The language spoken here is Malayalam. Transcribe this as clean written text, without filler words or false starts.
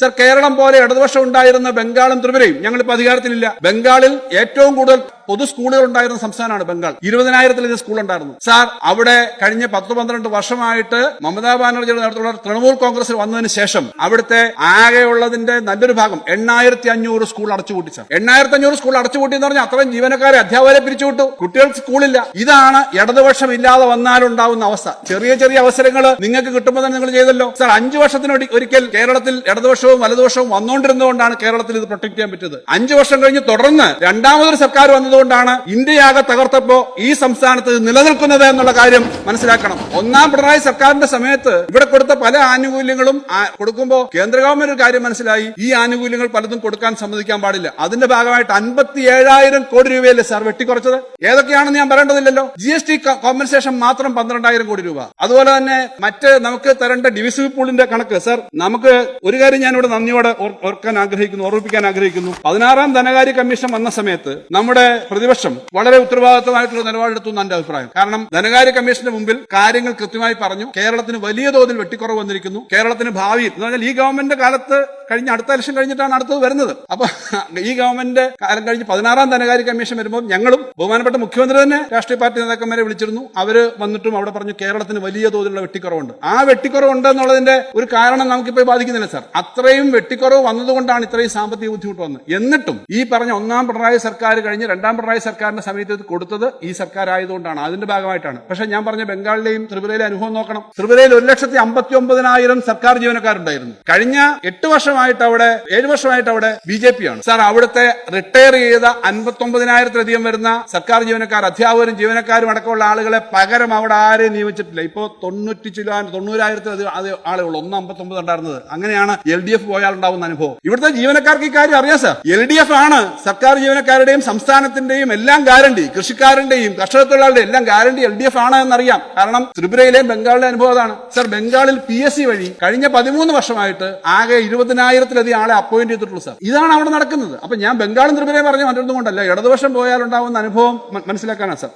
സർ, കേരളം പോലെ ഇടതുപക്ഷം ഉണ്ടായിരുന്ന ബംഗാളും ത്രിപുരയും ഞങ്ങളിപ്പോ അധികാരത്തിലില്ല. ബംഗാളിൽ ഏറ്റവും കൂടുതൽ പൊതു സ്കൂളുകൾ ഉണ്ടായിരുന്ന സംസ്ഥാനമാണ് ബംഗാൾ. 20,000-ൽ സ്കൂൾ ഉണ്ടായിരുന്നു. സാർ, അവിടെ കഴിഞ്ഞ 10-12 വർഷമായിട്ട് മമതാ ബാനർജിയുടെ നേതൃത്വത്തിലുള്ള തൃണമൂൽ കോൺഗ്രസ് വന്നതിന് ശേഷം അവിടുത്തെ ആകെയുള്ളതിന്റെ നല്ലൊരു ഭാഗം 8,500 സ്കൂൾ അടച്ചുപൂട്ടി. സാർ, 8,500 സ്കൂൾ അടച്ചുപൂട്ടി എന്ന് പറഞ്ഞാൽ അത്രയും ജീവനക്കാരെ, അധ്യാപകരെ പിരിച്ചുവിട്ടു. കുട്ടികൾക്ക് സ്കൂളില്ല. ഇതാണ് ഇടതുപക്ഷം ഇല്ലാതെ വന്നാലുണ്ടാവുന്ന അവസ്ഥ. ചെറിയ ചെറിയ അവസരങ്ങൾ നിങ്ങൾക്ക് കിട്ടുമ്പോൾ തന്നെ നിങ്ങൾ ചെയ്തല്ലോ. സാർ, 5 വർഷത്തിന് ഒരിക്കൽ കേരളത്തിൽ ഇടതുപക്ഷവും വലതുപക്ഷവും വന്നുകൊണ്ടിരുന്നതുകൊണ്ടാണ് കേരളത്തിൽ ഇത് പ്രൊട്ടക്ട് ചെയ്യാൻ പറ്റിയത്. 5 വർഷം കഴിഞ്ഞ് തുടർന്ന് രണ്ടാമതൊരു സർക്കാർ വന്നതുകൊണ്ടാണ് ഇന്ത്യയാകെ തകർത്തപ്പോ ഈ സംസ്ഥാനത്ത് നിലനിൽക്കുന്നത് എന്നുള്ള കാര്യം മനസ്സിലാക്കണം. ഒന്നാം പിണറായി സർക്കാരിന്റെ സമയത്ത് ഇവിടെ കൊടുത്ത പല ആനുകൂല്യങ്ങളും കൊടുക്കുമ്പോൾ കേന്ദ്ര ഗവൺമെന്റ് ഒരു കാര്യം മനസ്സിലായി, ഈ ആനുകൂല്യങ്ങൾ പലതും കൊടുക്കാൻ സമ്മതിക്കാൻ പാടില്ല. അതിന്റെ ഭാഗമായിട്ട് 57,000 കോടി രൂപയല്ലേ സാർ വെട്ടിക്കുറച്ചത്? ഏതൊക്കെയാണെന്ന് ഞാൻ പറയേണ്ടതില്ലല്ലോ. GST കോമ്പൻസേഷൻ മാത്രം 12,000 കോടി രൂപ. അതുപോലെ തന്നെ മറ്റ് നമുക്ക് തരേണ്ട ഡിവിസിബിൾ പൂളിന്റെ കണക്ക്. സാർ, നമുക്ക് ഒരു കാര്യം ഞാനിവിടെ നന്ദിയോടെ ഓർമ്മിപ്പിക്കാൻ ആഗ്രഹിക്കുന്നു. 16ാം ധനകാര്യ കമ്മീഷൻ വന്ന സമയത്ത് നമ്മുടെ പ്രതിപക്ഷം വളരെ ഉത്തരവാദിത്തമായിട്ടുള്ള നിലപാടെടുത്തു എന്നാണ് എന്റെ അഭിപ്രായം. കാരണം ധനകാര്യ കമ്മീഷന്റെ മുമ്പിൽ കാര്യങ്ങൾ കൃത്യമായി പറഞ്ഞു. കേരളത്തിന് വലിയ തോതിൽ വെട്ടിക്കുറവ് വന്നിരിക്കുന്നു. കേരളത്തിന് ഭാവിയിൽ എന്ന് പറഞ്ഞാൽ ഈ ഗവൺമെന്റിന്റെ കാലത്ത് കഴിഞ്ഞ അടുത്ത ഇലക്ഷൻ കഴിഞ്ഞിട്ടാണ് അടുത്തത് വരുന്നത്. അപ്പൊ ഈ ഗവൺമെന്റിന്റെ കാലം കഴിഞ്ഞ് 16ാം ധനകാര്യ കമ്മീഷൻ വരുമ്പോൾ ഞങ്ങളും ബഹുമാനപ്പെട്ട മുഖ്യമന്ത്രി തന്നെ രാഷ്ട്രീയ പാർട്ടി നേതാക്കന്മാരെ വിളിച്ചിരുന്നു. അവര് വന്നിട്ടും അവിടെ പറഞ്ഞു കേരളത്തിന് വലിയ തോതിലുള്ള വെട്ടിക്കുറവുണ്ട്. ആ വെട്ടിക്കുറവുണ്ട് എന്നുള്ളതിന്റെ ഒരു കാരണം നമുക്കിപ്പോൾ ബാധിക്കുന്നില്ല സാർ. അത്രയും വെട്ടിക്കുറവ് വന്നതുകൊണ്ടാണ് ഇത്രയും സാമ്പത്തിക ബുദ്ധിമുട്ട് വന്നത്. എന്നിട്ടും ഈ പറഞ്ഞ ഒന്നാം പിണറായി സർക്കാർ കഴിഞ്ഞ് രണ്ടാം പിണറായി സർക്കാരിന്റെ സമയത്ത് ഇത് കൊടുത്തത് ഈ സർക്കാർ ആയതുകൊണ്ടാണ്, അതിന്റെ ഭാഗമായിട്ടാണ്. പക്ഷെ ഞാൻ പറഞ്ഞ ബംഗാളിലെയും ത്രിപുരയിലെ അനുഭവം നോക്കണം. ത്രിപുരയിൽ 1,59,000 സർക്കാർ ജീവനക്കാരുണ്ടായിരുന്നു. കഴിഞ്ഞ 7 വർഷമായിട്ട് അവിടെ BJP ആണ്. സാർ, അവിടുത്തെ റിട്ടയർ ചെയ്ത 59,000-ലധികം വരുന്ന സർക്കാർ ജീവനക്കാർ, അധ്യാപകരും ജീവനക്കാരും അടക്കമുള്ള ആളുകളെ പകരം അവിടെ ആരെയും നിയമിച്ചിട്ടില്ല. ഇപ്പോ 90,000-90,000 ആളുകൾ 1,59 ഉണ്ടായിരുന്നത്. അങ്ങനെയാണ് LDF പോയാൽ ഉണ്ടാവുന്ന അനുഭവം. ഇവിടുത്തെ ജീവനക്കാർക്ക് ഈ കാര്യം അറിയാം സാർ. LDF ആണ് സർക്കാർ ജീവനക്കാരുടെയും സംസ്ഥാനത്തിന്റെയും എല്ലാം ഗ്യാരണ്ടി, കൃഷിക്കാരന്റെയും കർഷക തൊഴിലാളികളുടെ എല്ലാം ഗ്യാരണ്ടി LDF ആണ് എന്നറിയാം. കാരണം ത്രിപുരയിലെയും ബംഗാളിലെ അനുഭവം അതാണ്. സാർ, ബംഗാളിൽ PSC വഴി കഴിഞ്ഞ 13 വർഷമായിട്ട് ആകെ 20,000-ലധികം ആളെ അപ്പോയിന്റ് ചെയ്തിട്ടുള്ളൂ. സാർ, ഇതാണ് അവിടെ നടക്കുന്നത്. അപ്പൊ ഞാൻ ബംഗാളും ത്രിപുരയും പറഞ്ഞ മറ്റൊന്നും കൊണ്ടല്ല, ഇടതുപക്ഷം പോയാൽ ഉണ്ടാവുന്ന അനുഭവം മനസ്സിലാക്കാനാണ് സാർ.